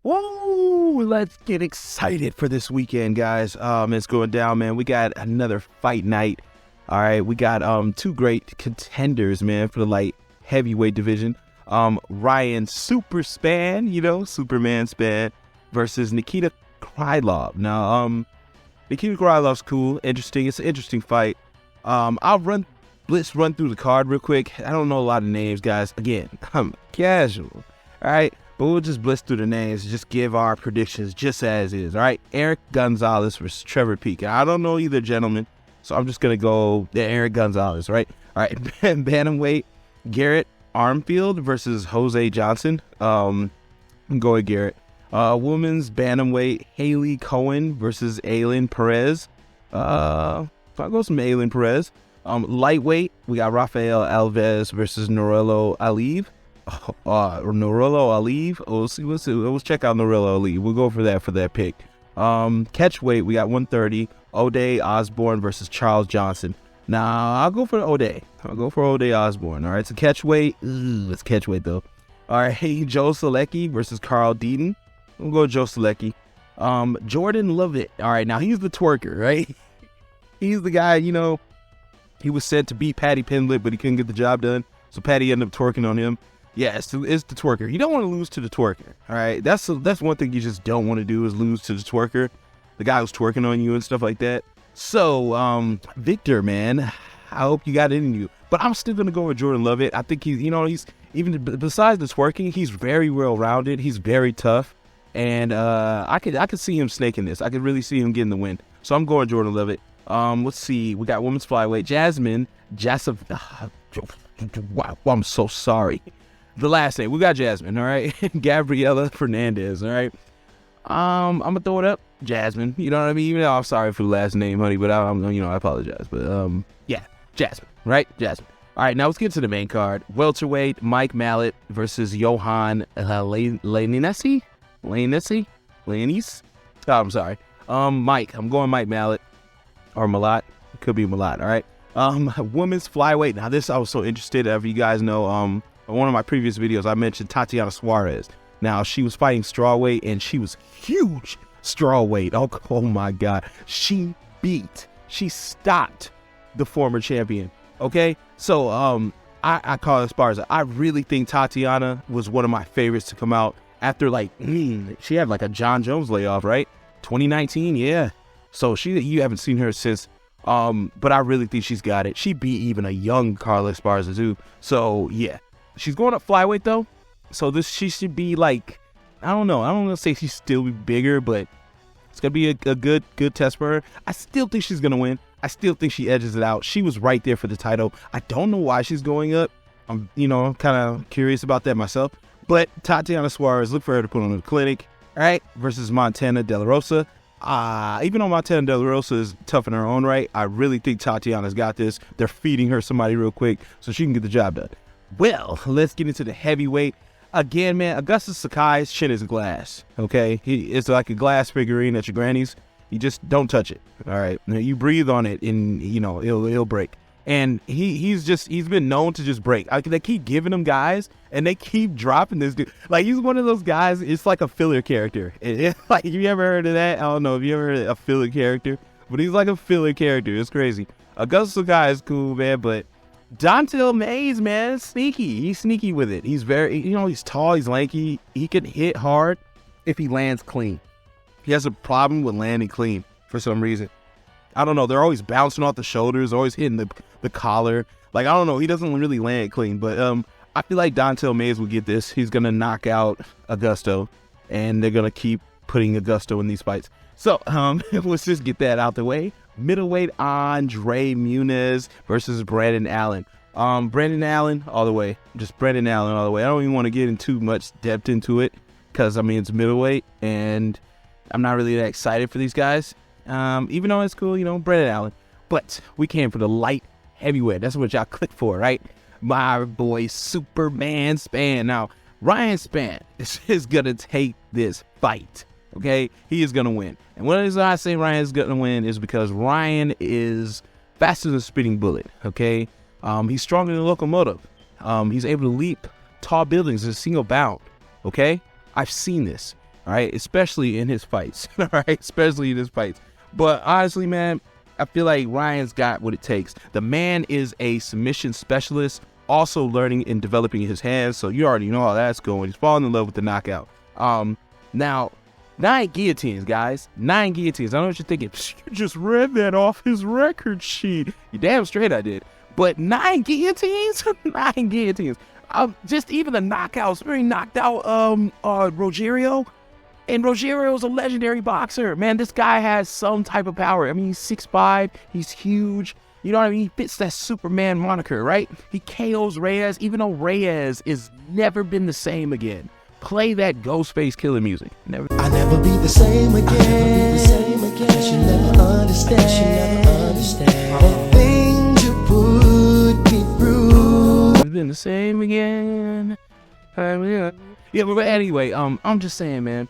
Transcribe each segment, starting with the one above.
Whoa, let's get excited for this weekend, guys. It's going down, man. We got another fight night. All right, we got two great contenders, man, for the light heavyweight division. Ryan Superman Spann versus Nikita Krylov. Now, Nikita Krylov's cool, interesting. It's an interesting fight. Let's run through the card real quick. I don't know a lot of names, guys. Again, I'm casual. All right. But we'll just blitz through the names, just give our predictions just as is, all right? Eric Gonzalez versus Trevor Peek. I don't know either gentleman, so I'm just going to go Eric Gonzalez, right? All right, bantamweight, Garrett Armfield versus Jose Johnson. I'm going Garrett. Women's bantamweight, Haley Cohen versus Aylin Perez. I'll go some Aylin Perez. Lightweight, we got Rafael Alves versus Norello Aliv. Norello Aliv. Let's check out Norello Aliv. We'll go for that pick. Catchweight, we got 130. O'Day Osborne versus Charles Johnson. Now I'll go for O'Day. Osborne. All right, so catchweight. It's catchweight though. All right, Joe Selecki versus Carl Deaton. We'll go Joe Selecki. Jordan Lovett. All right, now he's the twerker, right? He's the guy. He was said to beat Paddy Pimblett, but he couldn't get the job done. So Paddy ended up twerking on him. Yeah, it's the twerker. You don't want to lose to the twerker, all right? That's one thing you just don't want to do is lose to the twerker, the guy who's twerking on you and stuff like that. So, Victor, man, I hope you got it in you. But I'm still going to go with Jordan Lovett. I think he's even besides the twerking, he's very well-rounded. He's very tough. And I could see him snaking this. I could really see him getting the win. So I'm going Jordan Lovett. Let's see. We got women's flyweight. Wow, I'm so sorry. The last name, we got Jasmine, all right? Gabriela Fernandez, all right? I'm going to throw it up, Jasmine. You know what I mean? Even though I'm sorry for the last name, honey, but I apologize. But, yeah, Jasmine, right? Jasmine. All right, now let's get to the main card. Welterweight, Mike Mallet versus Johan Lainese? Oh, I'm sorry. Mike, I'm going Mike Mallet. Or Malott. It could be Malott, all right? Women's flyweight. Now, this I was so interested. If you guys know, in one of my previous videos, I mentioned Tatiana Suarez. Now, she was fighting strawweight, and she was huge strawweight. Oh my God. She stopped the former champion, okay? So, I call it Esparza. I really think Tatiana was one of my favorites to come out after, she had like a John Jones layoff, right? 2019, yeah. So, you haven't seen her since. But I really think she's got it. She beat even a young Carla Esparza too. So yeah, she's going up flyweight though. So she should be like, I don't know. I don't want to say she's still bigger, but it's gonna be a good test for her. I still think she's gonna win. I still think she edges it out. She was right there for the title. I don't know why she's going up. I'm kind of curious about that myself. But Tatiana Suarez, look for her to put on a clinic, all right? Versus Montana De La Rosa. Even though Montana De La Rosa is tough in her own right, I really think Tatiana's got this. They're feeding her somebody real quick so she can get the job done. Well, let's get into the heavyweight. Again, man, Augustus Sakai's chin is glass, okay? It's like a glass figurine at your granny's. You just don't touch it, all right? You breathe on it and, it'll break. And he's been known to just break. They keep giving him guys, and they keep dropping this dude. Like, he's one of those guys, it's like a filler character. Like, have you ever heard of that? I don't know if you ever heard of a filler character, but he's like a filler character. It's crazy. Augustus Sakai is cool, man, but Dontel Mays, man, is sneaky. He's sneaky with it. He's very, he's tall, he's lanky. He can hit hard if he lands clean. He has a problem with landing clean for some reason. I don't know. They're always bouncing off the shoulders, always hitting the collar. Like, I don't know. He doesn't really land clean. But I feel like Dontel Mays will get this. He's going to knock out Augusto, and they're going to keep putting Augusto in these fights. So let's just get that out the way. Middleweight Andre Muniz versus Brandon Allen. Brandon Allen all the way. Just Brandon Allen all the way. I don't even want to get in too much depth into it because, it's middleweight, and I'm not really that excited for these guys. Even though it's cool, Brandon Allen. But we came for the light heavyweight. That's what y'all click for, right? My boy Superman Spann. Now, Ryan Spann is going to take this fight, okay? He is going to win. And one of the reasons I say Ryan is going to win is because Ryan is faster than a spitting bullet, okay? He's stronger than a locomotive. He's able to leap tall buildings in a single bound, okay? I've seen this. all right? Especially in his fights, all right? Especially in his fights. But honestly, man, I feel like Ryan's got what it takes. The man is a submission specialist, also learning and developing his hands, so you already know how that's going. He's falling in love with the knockout. Now, 9 guillotines, guys. 9 guillotines. I know what you're thinking. You just read that off his record sheet. You damn straight I did. But 9 guillotines? 9 guillotines. Just even the knockouts. Where he knocked out Rogerio. And Rogerio's a legendary boxer. Man, this guy has some type of power. I mean, he's 6'5". He's huge. You know what I mean? He fits that Superman moniker, right? He KOs Reyes, even though Reyes is never been the same again. Play that Ghostface Killer music. I'll never be the same again. You never understand. The things you put me through. Never been the same again. Yeah, but anyway, I'm just saying, man.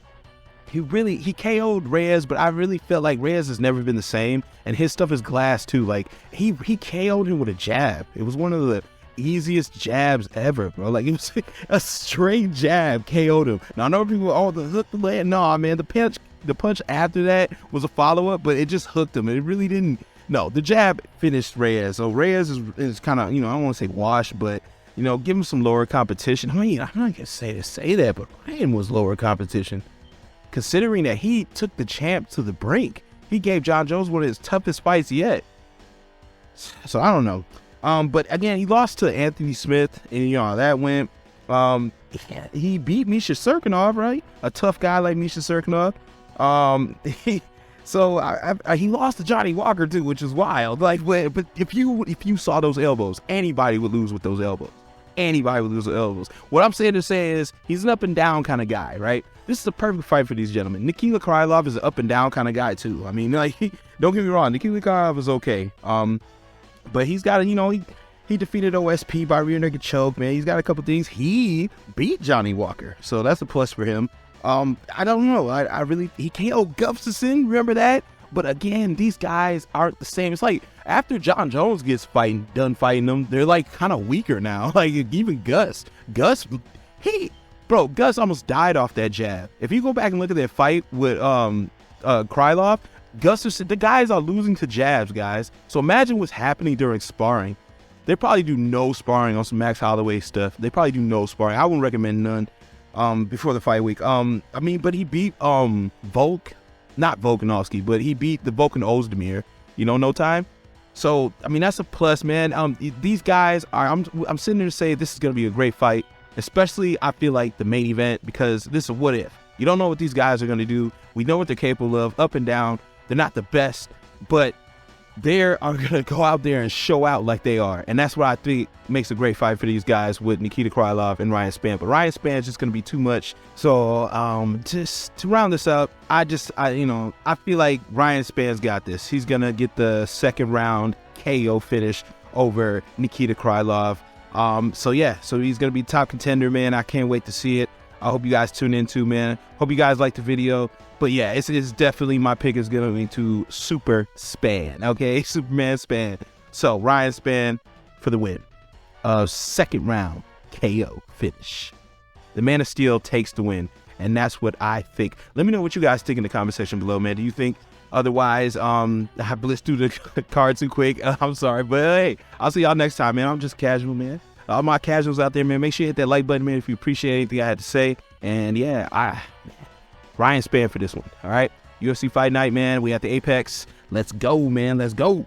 He KO'd Reyes, but I really felt like Reyes has never been the same, and his stuff is glass too. Like he KO'd him with a jab. It was one of the easiest jabs ever, bro. Like, it was a straight jab KO'd him. Now I know people, the hook, the leg. No, man, the punch after that was a follow-up, but it just hooked him. It really didn't. No, the jab finished Reyes. So Reyes is kind of, I don't want to say washed, but give him some lower competition. I mean, I'm not gonna say that, but Ryan was lower competition, considering that he took the champ to the brink. He gave John Jones one of his toughest fights yet. So I don't know. But again, he lost to Anthony Smith, and how that went. He beat Misha Serkinov, right? A tough guy like Misha Serkinov. He lost to Johnny Walker too, which is wild. Like, but if you saw those elbows, anybody would lose with those elbows. Anybody would lose with elbows. What I'm saying to say is he's an up and down kind of guy, right? This is a perfect fight for these gentlemen. Nikita Krylov is an up and down kind of guy too. I mean, like, don't get me wrong, Nikita Krylov is okay. But he's got he defeated OSP by rear naked choke, man. He's got a couple things. He beat Johnny Walker, so that's a plus for him. I don't know. He KO'd Gustafsson, remember that? But again, these guys aren't the same. It's like after John Jones gets done fighting them, they're like kind of weaker now. Like even Gus almost died off that jab. If you go back and look at that fight with Krylov, Gustafsson, the guys are losing to jabs, guys. So imagine what's happening during sparring. They probably do no sparring on some Max Holloway stuff. They probably do no sparring. I wouldn't recommend none before the fight week. But he beat not Volkanovski, but he beat the Volkan Ozdemir, no time. So, that's a plus, man. These guys are, I'm sitting there to say this is going to be a great fight, especially I feel like the main event, because this is a what if. You don't know what these guys are going to do. We know what they're capable of, up and down. They're not the best, but they are going to go out there and show out like they are. And that's what I think makes a great fight for these guys with Nikita Krylov and Ryan Spann. But Ryan Spann is just going to be too much. So just to round this up, I feel like Ryan Spann's got this. He's going to get the second round KO finish over Nikita Krylov. So he's going to be top contender, man. I can't wait to see it. I hope you guys tune in too, man. Hope you guys like the video. But yeah, it's definitely my pick is going to be to Super Spann, okay? Superman Spann. So Ryan Spann for the win. Second round KO finish. The Man of Steel takes the win, and that's what I think. Let me know what you guys think in the comment section below, man. Do you think otherwise? I blitzed through the card too quick. I'm sorry, but hey, I'll see y'all next time, man. I'm just casual, man. All my casuals out there, man, make sure you hit that like button, man, if you appreciate anything I had to say. And yeah, Ryan Spann for this one, all right? UFC Fight Night, man. We at the Apex. Let's go, man. Let's go.